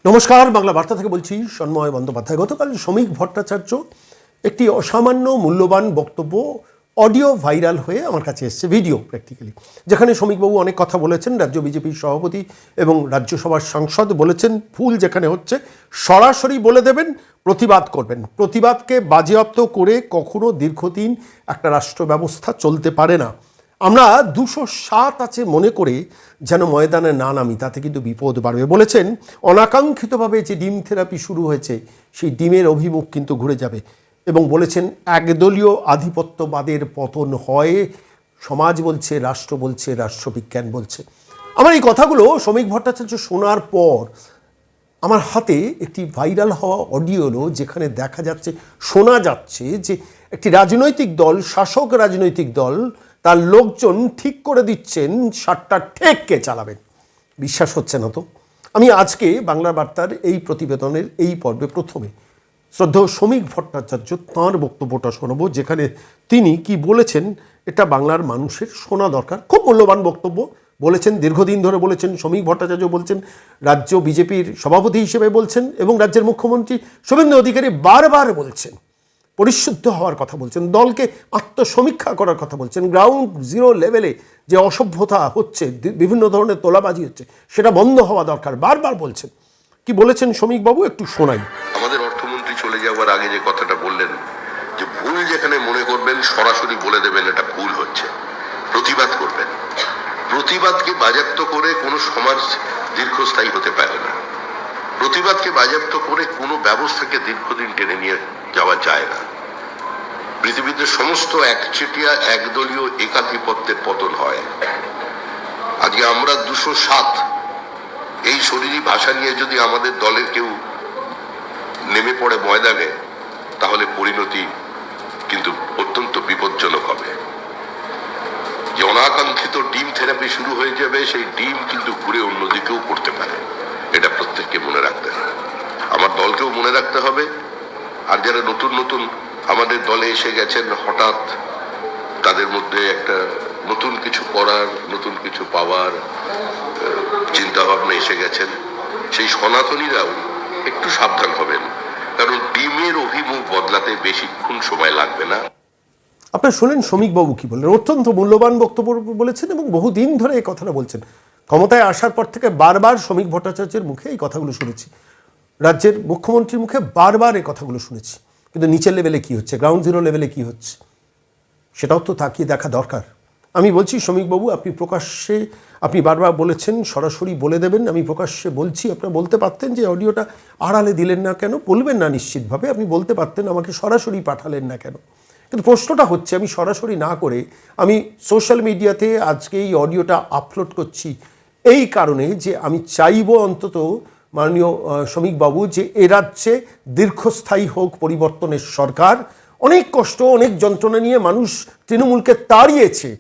নমস্কার, বাংলা বার্তা থেকে বলছি সন্ময় বন্দ্যোপাধ্যায়। গতকাল শ্রমিক ভট্টাচার্য একটি অসামান্য মূল্যবান বক্তব্য অডিও ভাইরাল হয়ে আমার কাছে এসছে, ভিডিও প্র্যাকটিক্যালি, যেখানে শ্রমিকবাবু অনেক কথা বলেছেন। রাজ্য বিজেপির সভাপতি এবং রাজ্যসভার সাংসদ বলেছেন ভুল যেখানে হচ্ছে সরাসরি বলে দেবেন, প্রতিবাদ করবেন। প্রতিবাদকে বাজেয়াপ্ত করে কখনো দীর্ঘদিন একটা রাষ্ট্র ব্যবস্থা চলতে পারে না। আমরা 207 আছে মনে করে যেন ময়দানে না নামি, তাতে কিন্তু বিপদ বাড়বে। বলেছেন অনাকাঙ্ক্ষিতভাবে যে ডিম থেরাপি শুরু হয়েছে সেই ডিমের অভিমুখ কিন্তু ঘুরে যাবে, এবং বলেছেন একদলীয় আধিপত্যবাদের পতন হয়, সমাজ বলছে, রাষ্ট্র বলছে, রাষ্ট্রবিজ্ঞান বলছে। আমার এই কথাগুলো শ্রমিক ভট্টাচার্য শোনার পর আমার হাতে একটি ভাইরাল হওয়া অডিও এলো, যেখানে দেখা যাচ্ছে, শোনা যাচ্ছে যে একটি রাজনৈতিক দল, শাসক রাজনৈতিক দল, তার লোকজন ঠিক করে দিচ্ছেন 7টা ঠেককে চালাবেন। বিশ্বাস হচ্ছে না তো? আমি আজকে বাংলা বার্তার এই প্রতিবেদনের এই পর্বে প্রথমে শ্রদ্ধেয় শ্রমিক ভট্টাচার্য তাঁর বক্তব্যটা শোনাবো, যেখানে তিনি কি বলেছেন এটা বাংলার মানুষের শোনা দরকার। খুব মূল্যবান বক্তব্য বলেছেন, দীর্ঘদিন ধরে বলেছেন। শ্রমিক ভট্টাচার্য বলছেন, রাজ্য বিজেপির সভাপতি হিসেবে বলছেন, এবং রাজ্যের মুখ্যমন্ত্রী শুভেন্দু অধিকারী বারবার বলছেন, পরিশুদ্ধ হওয়ার কথা বলছেন, দলকে আত্মসমীক্ষা করার কথা বলছেন, গ্রাউন্ড জিরো লেভেলে যে অসভ্যতা হচ্ছে, বিভিন্ন ধরনের তোলাবাজি হচ্ছে, সেটা বন্ধ হওয়া দরকার, বারবার বলছেন। কি বলেছেন শ্রমিকবাবু একটু শোনাই। আমাদের অর্থমন্ত্রী চলে যাওয়ার আগে যে কথাটা বললেন, যে ভুল যেখানে মনে করবেন সরাসরি বলে দেবেন এটা ভুল হচ্ছে, প্রতিবাদ করবেন। প্রতিবাদকে বাজেয়াপ্ত করে কোনো সমাজ দীর্ঘস্থায়ী হতে পারে না। প্রতিবাদকে বাজেয়াপ্ত করে কোনো ব্যবস্থাকে দীর্ঘদিন টেনে নিয়ে যাওয়া যায় না। পৃথিবীতে সমস্ত একচেটিয়া একদলীয় একাধিপত্যের পতন হয়। আজকে আমরা 207 এই শরীরী ভাষা নিয়ে যদি আমাদের দলের কেউ নেমে পড়ে ময়দানে, তাহলে পরিণতি কিন্তু অত্যন্ত বিপজ্জনক হবে। যে অনাকাঙ্ক্ষিত ডিম থেরাপি শুরু হয়ে যাবে, সেই ডিম কিন্তু ঘুরে অন্যদিকেও পড়তে পারে। এটা প্রত্যেককে মনে রাখতে হবে, আমার দলকেও মনে রাখতে হবে। আর যারা নতুন নতুন আমাদের দলে এসে গেছেন, হঠাৎ তাদের মধ্যে একটা নতুন কিছু করার, নতুন কিছু পাওয়ার চিন্তা ভাবনা এসে গেছেন, সেই সনাতনীরাও একটু সাবধান হবেন, কারণ ডিমের অভিমুখ বদলাতে বেশিক্ষণ সময় লাগবে না। আপনার শোনেন শ্রমিকবাবু কি বললেন। অত্যন্ত মূল্যবান বক্তব্য বলেছেন, এবং বহুদিন ধরে এই কথাটা বলছেন। ক্ষমতায় আসার পর থেকে বারবার শ্রমিক ভট্টাচার্যের মুখে এই কথাগুলো শুনেছি, রাজ্যের মুখ্যমন্ত্রীর মুখে বারবার এই কথাগুলো শুনেছি। কিন্তু নিচের লেভেলে কি হচ্ছে, গ্রাউন্ড জিরো লেভেলে কি হচ্ছে, সেটাও তো তাকিয়ে দেখা দরকার। আমি বলছি শ্রমিকবাবু, আপনি বারবার বলেছেন সরাসরি বলে দেবেন। আমি প্রকাশ্যে বলছি, আপনারা বলতে পারতেন যে অডিওটা আড়ালে দিলেন না কেন? বলবেন না নিশ্চিতভাবে, আপনি বলতে পারতেন, আমাকে সরাসরি পাঠালেন না কেন? কিন্তু প্রশ্নটা হচ্ছে, আমি সরাসরি না করে আমি সোশ্যাল মিডিয়াতে আজকে এই অডিওটা আপলোড করছি এই কারণে যে আমি চাইব অন্তত মাননীয় শ্রমিকবাবু যে এ রাজ্যে দীর্ঘস্থায়ী হোক পরিবর্তনের সরকার। অনেক কষ্ট, অনেক যন্ত্রণা নিয়ে মানুষ তৃণমূলকে তাড়িয়েছে।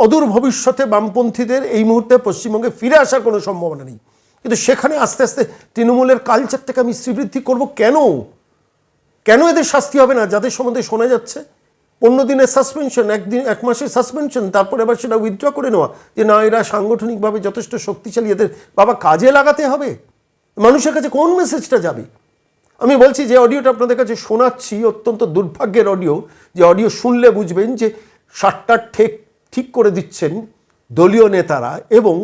অদূর ভবিষ্যতে বামপন্থীদের এই মুহূর্তে পশ্চিমবঙ্গে ফিরে আসার কোনো সম্ভাবনা নেই, কিন্তু সেখানে আস্তে আস্তে তৃণমূলের কালচারটাকে আমি শ্রীবৃদ্ধি করব কেন? কেন এদের শাস্তি হবে না? যাদের সম্বন্ধে শোনা যাচ্ছে 15 দিনের সাসপেনশন, 1 মাসের সাসপেনশন, তারপরে আবার সেটা উইথড্র করে নেওয়া, যে না এরা সাংগঠনিকভাবে যথেষ্ট শক্তিশালী, এদের বাবা কাজে লাগাতে হবে। মানুষের কাছে কোন মেসেজটা যাবে? আমি বলছি যে অডিওটা আপনাদের কাছে শোনাচ্ছি, অত্যন্ত দুর্ভাগ্যের অডিও, যে অডিও শুনলে বুঝবেন যে 7টা ঠিক করে দিচ্ছেন দলীয় নেতারা, এবং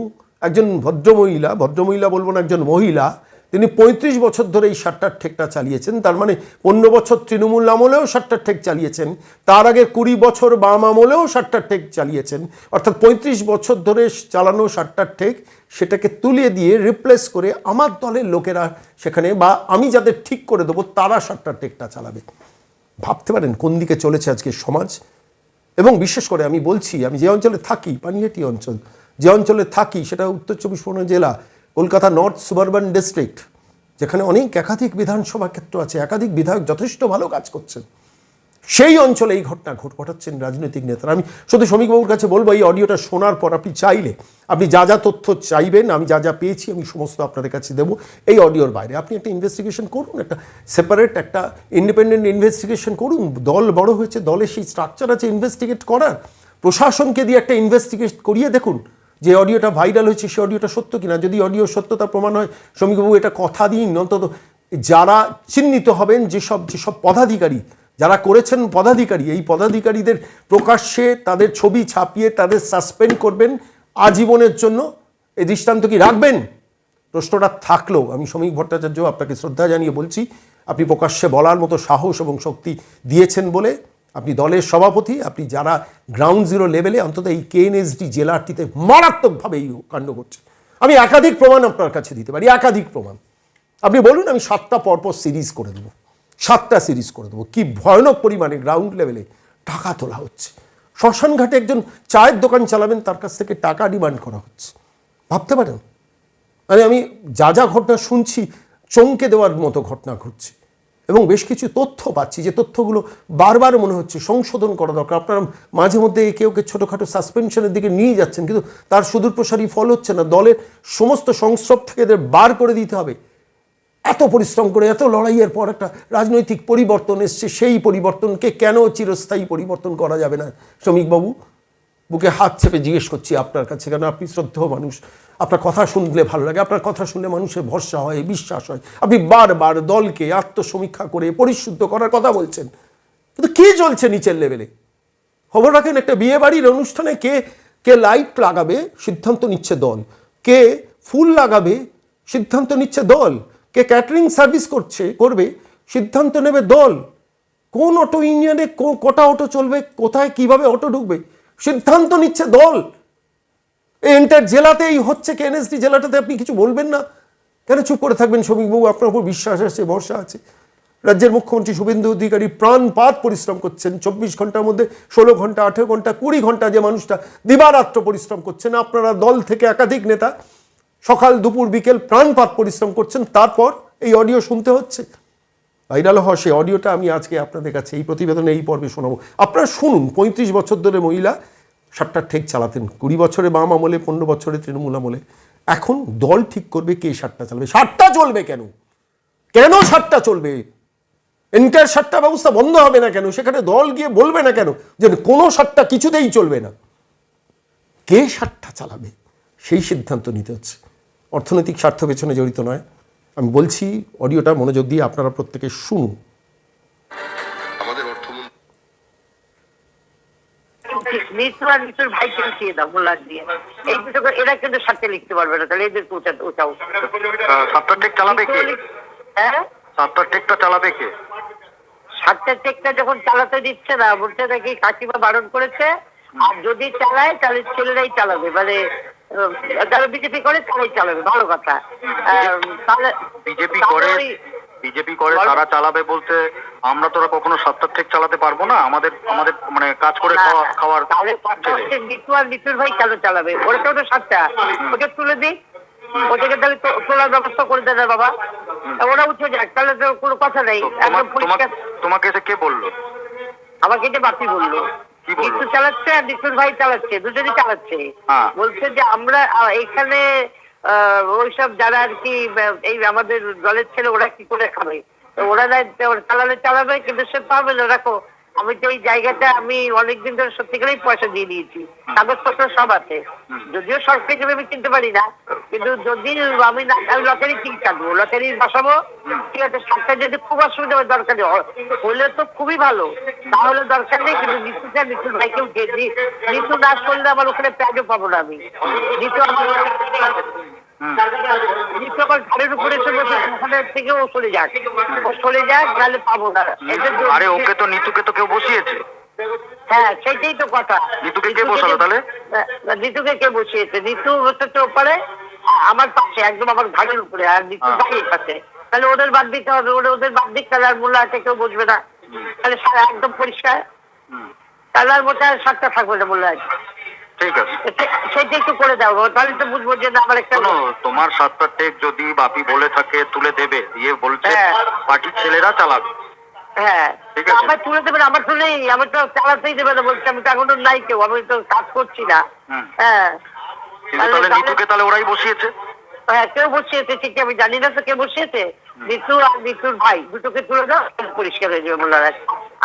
একজন ভদ্রমহিলা বলবো না, একজন মহিলা, তিনি 35 বছর ধরে এই 7টার ঠেকটা চালিয়েছেন। তার মানে 15 বছর তৃণমূল আমলেও 7টার ঠেক চালিয়েছেন, তার আগে 20 বছর বাম আমলেও 7টার ঠেক চালিয়েছেন। অর্থাৎ 35 বছর ধরে চালানো 7টার ঠেক, সেটাকে তুলিয়ে দিয়ে রিপ্লেস করে আমার দলের লোকেরা সেখানে, বা আমি যাদের ঠিক করে দেবো তারা 7টার ঠেকটা চালাবে। ভাবতে পারেন কোন দিকে চলেছে আজকে সমাজ। এবং বিশেষ করে আমি বলছি, আমি যে অঞ্চলে থাকি, পানিহাটি অঞ্চল, যে অঞ্চলে থাকি সেটা উত্তর 24 পরগনা জেলা, কলকাতা নর্থ সুবারবান ডিস্ট্রিক্ট, যেখানে একাধিক বিধানসভা ক্ষেত্র আছে, একাধিক বিধায়ক যথেষ্ট ভালো কাজ করছেন, সেই অঞ্চলে এই ঘটনা ঘটাচ্ছেন রাজনৈতিক নেতারা। আমি শুধু শ্রমিকবাবুর কাছে বলবো, এই অডিওটা শোনার পর আপনি চাইলে, আপনি যা যা তথ্য চাইবেন, আমি যা যা পেয়েছি আমি সমস্ত আপনাদের কাছে দেবো। এই অডিওর বাইরে আপনি একটা ইনভেস্টিগেশন করুন, একটা সেপারেট, একটা ইন্ডিপেন্ডেন্ট ইনভেস্টিগেশন করুন। দল বড় হয়েছে, দলের সেই স্ট্রাকচার আছে ইনভেস্টিগেট করার, প্রশাসনকে দিয়ে একটা ইনভেস্টিগেট করিয়ে দেখুন যে অডিওটা ভাইরাল হয়েছে সে অডিওটা সত্য কিনা, যদি অডিও সত্যতা প্রমাণ হয় শ্রমিকবাবু এটা কথা দিন অন্তত যারা চিহ্নিত হবেন, যেসব পদাধিকারী যারা করেছেন পদাধিকারী, এই পদাধিকারীদের প্রকাশ্যে তাদের ছবি ছাপিয়ে তাদের সাসপেন্ড করবেন আজীবনের জন্য, এই দৃষ্টান্ত কি রাখবেন? প্রশ্নটা থাকলেও আমি শ্রমিক ভট্টাচার্য আপনাকে শ্রদ্ধা জানিয়ে বলছি, আপনি প্রকাশ্যে বলার মতো সাহস এবং শক্তি দিয়েছেন বলে, আপনি দলের সভাপতি, আপনি যারা গ্রাউন্ড জিরো লেভেলে অন্তত এই কেএনএসডি জেলাটিতে মারাত্মকভাবে এই কাণ্ড করছে, আমি একাধিক প্রমাণ আপনার কাছে দিতে পারি, একাধিক প্রমাণ। আপনি বলুন, আমি 7টা পরপর সিরিজ করে দেবো, 7টা সিরিজ করে দেবো। কি ভয়ানক পরিমাণে গ্রাউন্ড লেভেলে টাকা তোলা হচ্ছে। শ্মশানঘাটে একজন চায়ের দোকান চালাবেন, তার কাছ থেকে টাকা ডিমান্ড করা হচ্ছে। ভাবতে পারেন? আমি যা ঘটনা শুনছি চমকে দেওয়ার মতো ঘটনা ঘটছে, এবং বেশ কিছু তথ্য পাচ্ছি যে তথ্যগুলো বারবার মনে হচ্ছে সংশোধন করা দরকার। আপনারা মাঝে মধ্যে কেউ ছোটোখাটো সাসপেনশনের দিকে নিয়ে যাচ্ছেন, কিন্তু তার সুদূরপ্রসারী ফল হচ্ছে না। দলের সমস্ত সংস্রব থেকে এদের বার করে দিতে হবে। এত পরিশ্রম করে এত লড়াইয়ের পর একটা রাজনৈতিক পরিবর্তন এসছে, সেই পরিবর্তনকে কেন চিরস্থায়ী পরিবর্তন করা যাবে না? শ্রমিকবাবু, বুকে হাত চেপে জিজ্ঞেস করছি আপনার কাছে, কেন আপনি শ্রদ্ধেয় মানুষ, আপনার কথা শুনলে ভালো লাগে, আপনার কথা শুনলে মানুষের ভরসা হয়, বিশ্বাস হয়। আপনি বারবার দলকে আত্মসমীক্ষা করে পরিশুদ্ধ করার কথা বলছেন, কিন্তু কী চলছে নিচের লেভেলে? খবর রাখেন, একটা বিয়ে বাড়ির অনুষ্ঠানে কে লাইট লাগাবে সিদ্ধান্ত নিচ্ছে দল, কে ফুল লাগাবে সিদ্ধান্ত নিচ্ছে দল, কে ক্যাটারিং সার্ভিস করবে সিদ্ধান্ত নেবে দল, কোন অটো ইউনিয়নে কটা অটো চলবে, কোথায় কিভাবে অটো ঢুকবে সিদ্ধান্ত নিচ্ছে দল। এই এন্টার জেলাতেই হচ্ছে, কেএনএসডি জেলাটাতে আপনি কিছু বলবেন না কেন? চুপ করে থাকবেন? শ্রমিকবাবু, আপনার উপর বিশ্বাস আছে, ভরসা আছে। রাজ্যের মুখ্যমন্ত্রী শুভেন্দু অধিকারী প্রাণপাত পরিশ্রম করছেন, 24 ঘন্টার মধ্যে 16 ঘন্টা, 18 ঘন্টা, 20 ঘন্টা যে মানুষটা দিবারাত্র পরিশ্রম করছেন। আপনারা দল থেকে একাধিক নেতা সকাল দুপুর বিকেল প্রাণপাত পরিশ্রম করছেন, তারপর এই অডিও শুনতে হচ্ছে। ভাইরাল হওয়া সেই অডিওটা আমি আজকে আপনাদের কাছে এই প্রতিবেদনে এই পর্বে শোনাবো। আপনারা শুনুন। 35 বছর ধরে মহিলা 7টার ঠেক চালাতেন, 20 বছরে বাম আমলে, 15 বছরে তৃণমূল আমলে। এখন দল ঠিক করবে কে 7টা চালাবে। 7টা চলবে কেন? কেন 7টা চলবে? এন্টার 7টা ব্যবস্থা বন্ধ হবে না কেন? সেখানে দল গিয়ে বলবে না কেন যে কোনো 7টা কিছুতেই চলবে না? কে 7টা চালাবে সেই সিদ্ধান্ত নিতে হচ্ছে। অর্থনৈতিক স্বার্থ পেছনে জড়িত নয়। আমি বলছি, অডিওটা মনোযোগ দিয়ে আপনারা প্রত্যেকে শুনুন। আমাদের অর্থমন্ত্রী এরা কিন্তু সাথে লিখতে পারবে না, তাহলে এদের ওটাও 7টা টেক চালাবে কে? হ্যাঁ, 7টা টেকটা চালাবে কে? 7টা টেকটা যখন চালাতে দিচ্ছে না, বলতে নাকি কাকিমা বারণ করেছে, আর যদি চালায় তাহলে ছেলেরাই চালাবে, মানে যারা বিজেপি করে তারাই চালাবে। ভালো কথা। তাহলে বিজেপি করে তারা চালাবে বলতে আমরা তোরা কখনো 7টা টেক চালাতে পারবো না? আমাদের মানে কাজ করে খাওয়ার তাহলে নিতু আর নিতুর ভাই কেন চালাবে? ওরা তো 7টা, ওটা তুলে দিই, ওটাকে তাহলে তোলার ব্যবস্থা করে দেবে বাবা, ওরা উঠে যাক, তাহলে তো কোনো কথা নেই। তোমাকে এসে কে বললো? আমাকে এটা বাপি বললো। নিতু চালাচ্ছে আর নিতুর ভাই চালাচ্ছে, দুজনই চালাচ্ছে। বলছে যে আমরা এখানে ওইসব যারা আর কি এই আমাদের দলের ছেলে ওরা কি করে খাবে, ওরা চালাবে, কিন্তু সে পাবে না। দেখো, আমি তো এই জায়গাটা আমি অনেকদিন ধরে সত্যিকারেই পয়সা দিয়ে দিয়েছি, কাগজপত্র সব আছে। যদিও সরকারি জমি আমি কিনতে পারি না, কিন্তু যদি আমি লটারি ঠিক থাকবো, লটারি বসাবো, ঠিক আছে। সরকার যদি খুব অসুবিধা হয়, দরকার হলে তো খুবই ভালো, তাহলে দরকার নেই। কিন্তু নিতুর ভাইকেও খেয়েছি, নিতু না করলে আমার ওখানে প্যাডও পাবো না আমি। নিতু আমার ঘাড়ের উপরে ওখানে থেকে ও চলে যাক, তাহলে পাবো না। আরে ওকে তো, নিতুকে তো কেউ বসিয়েছে। হ্যাঁ, সেটাই তো কথা। নিতুকে কে বসালো তাহলে? নিতুকে কে বসিয়েছে? নিতু হচ্ছে তো ওপারে আমার পাশে, একদম আমার ঘাড়ের উপরে, আর নিতু বাড়ির পাশে। তাহলে ওদের বাদ দিতে হবে, ওদের বাদ দিক, তাহলে আর মূল্য আছে কেউ বসবে না, তাহলে একদম পরিষ্কার। তাহলে আর মধ্যে 7টা থাকবে না মূল্য আছে। ঠিক আছে, সেটা একটু করে দাও, তাহলে তো বুঝবো যে না আমার একটা। তোমার 7টা টেক যদি বাপি বলে থাকে তুলে দেবে, দিয়ে বলছে পার্টির ছেলেরা চালাবে। হ্যাঁ, আমার তুলে দেবে না, আমার তো নেই, আমি তো চালাতেই দেবে না বলছি। আমি তো এখনো নাই কেউ, আমি তো কাজ করছি না। হ্যাঁ, তাহলে নিতুকে তাহলে ওরাই বসিয়েছে। হ্যাঁ, কেউ বসিয়েছে ঠিক, আমি জানি না তো কে বসিয়েছে। নিতু আর নিতুর ভাই দুটোকে তুলে দাও, পরিষ্কার হয়ে যাবে মোল্লার,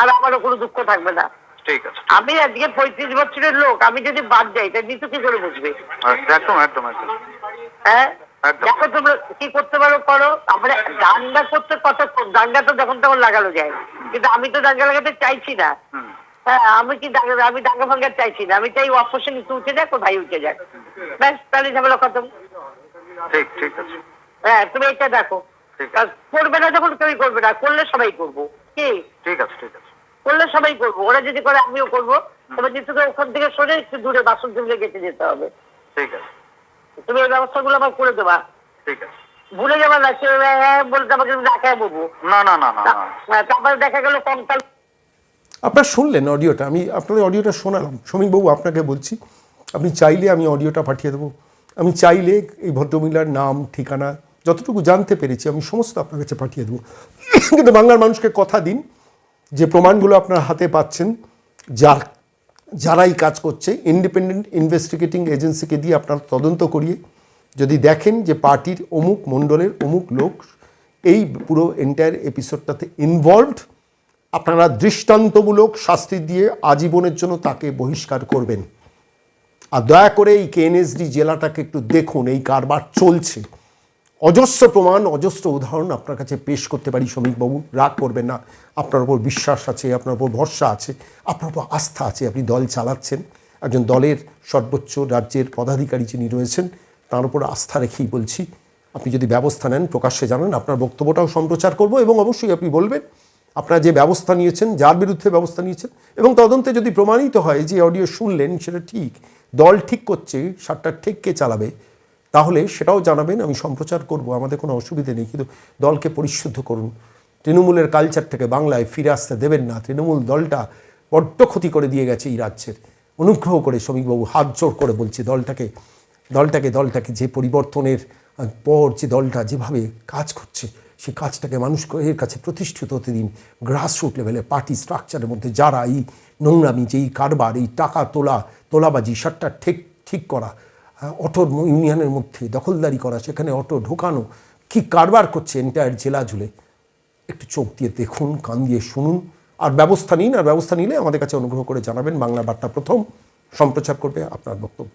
আর আমারও কোনো দুঃখ থাকবে না। ঠিক আছে। আমি আজকে 35 বছরের লোক, আমি যদি বাদ যাই তা নিতু কি করে বুঝবে? একদম একদম একদম। হ্যাঁ, একদম। দেখো তোমরা কি করতে পারো করো। আমরা দাঙ্গা করতে কতক্ষণ, দাঙ্গা তো যখন তখন লাগানো যায়, কিন্তু আমি তো দাঙ্গা লাগাতে চাইছি না। হ্যাঁ, আমি দাঙ্গা ভাঙ্গা চাইছি না। আমি চাই অপশন নিতু উঠে যাক, ওর ভাই উঠে যাক, ব্যাস, তাহলে ঝামেলা খতম। ঠিক ঠিক আছে। হ্যাঁ, তুমি এটা দেখো। ঠিক আর করবে না যখন কেউই করবে না, করলে সবাই করবো। কি ঠিক আছে ঠিক আছে। করলে সবাই করবো, ওরা যদি করে আমিও করবো। তবে নিতুকে ওখান থেকে সরে একটু দূরে বাসন জমিয়ে গেছে যেতে হবে। ঠিক আছে তুমি এই ব্যবস্থাগুলো আমার করে দেবা। ঠিক আছে। ভুলে যাবা না, কেউ হ্যাঁ বলতে আমাকে দেখায় বলবো। না না না না না। তারপরে দেখা গেল কঙ্কাল। আপনারা শুনলেন অডিওটা, আমি আপনাদের অডিওটা শোনালাম। শ্রমিকবাবু, আপনাকে বলছি, আপনি চাইলে আমি অডিওটা পাঠিয়ে দেবো। আমি চাইলে এই ভদ্রমহিলার নাম, ঠিকানা, যতটুকু জানতে পেরেছি আমি সমস্ত আপনার কাছে পাঠিয়ে দেবো। কিন্তু বাংলার মানুষকে কথা দিন যে প্রমাণগুলো আপনার হাতে পাচ্ছেন, যারাই কাজ করছে ইন্ডিপেন্ডেন্ট ইনভেস্টিগেটিং এজেন্সিকে দিয়ে আপনারা তদন্ত করিয়ে যদি দেখেন যে পার্টির অমুক মণ্ডলের অমুক লোক এই পুরো এন্টায়ার এপিসোডটাতে ইনভলভড, আপনারা দৃষ্টান্তমূলক শাস্তি দিয়ে আজীবনের জন্য তাকে বহিষ্কার করবেন। আর দয়া করে এই কেএনএসডি জেলাটাকে একটু দেখুন, এই কারবার চলছে। অজস্র প্রমাণ, অজস্র উদাহরণ আপনার কাছে পেশ করতে পারি। শ্রমিকবাবু, রাগ করবেন না, আপনার উপর বিশ্বাস আছে, আপনার উপর ভরসা আছে, আপনার উপর আস্থা আছে। আপনি দল চালাচ্ছেন, একজন দলের সর্বোচ্চ রাজ্যের পদাধিকারী যিনি রয়েছেন তার উপর আস্থা রেখেই বলছি, আপনি যদি ব্যবস্থা নেন প্রকাশ্যে জানান, আপনার বক্তব্যটাও সম্প্রচার করব এবং অবশ্যই আপনি বলবেন আপনারা যে ব্যবস্থা নিয়েছেন, যার বিরুদ্ধে ব্যবস্থা নিয়েছেন, এবং তদন্তে যদি প্রমাণিত হয় যে অডিও শুনলেন সেটা ঠিক, দল ঠিক করছে, সারটা ঠিক কে চালাবে, তাহলে সেটাও জানাবেন, আমি সম্প্রচার করব, আমাদের কোনো অসুবিধে নেই। কিন্তু দলকে পরিশুদ্ধ করুন, তৃণমূলের কালচার থেকে বাংলায় ফিরে আসতে দেবেন না। তৃণমূল দলটা বড্ড ক্ষতি করে দিয়ে গেছে এই রাজ্যের। অনুগ্রহ করে শ্রমিকবাবু, হাত জোর করে বলছি, দলটাকে যে পরিবর্তনের পর যে দলটা যেভাবে কাজ করছে সেই কাজটাকে মানুষের কাছে প্রতিষ্ঠিত হতে দিন। গ্রাসরুট লেভেলে পার্টি স্ট্রাকচারের মধ্যে যারা এই নোংরামি, যে এই কারবার, এই টাকা তোলাবাজি, সারটা ঠিক করা, অটো ইউনিয়নের মধ্যে দখলদারি করা, সেখানে অটো ঢোকানো, কি কারবার করছে এন্টায়ার জেলা জুড়ে, একটু চোখ দিয়ে দেখুন, কান দিয়ে শুনুন, আর ব্যবস্থা নিন। আর ব্যবস্থা নিলে আমাদের কাছে অনুগ্রহ করে জানাবেন। বাংলা বার্তা প্রথম সম্প্রচার করবে আপনার বক্তব্য।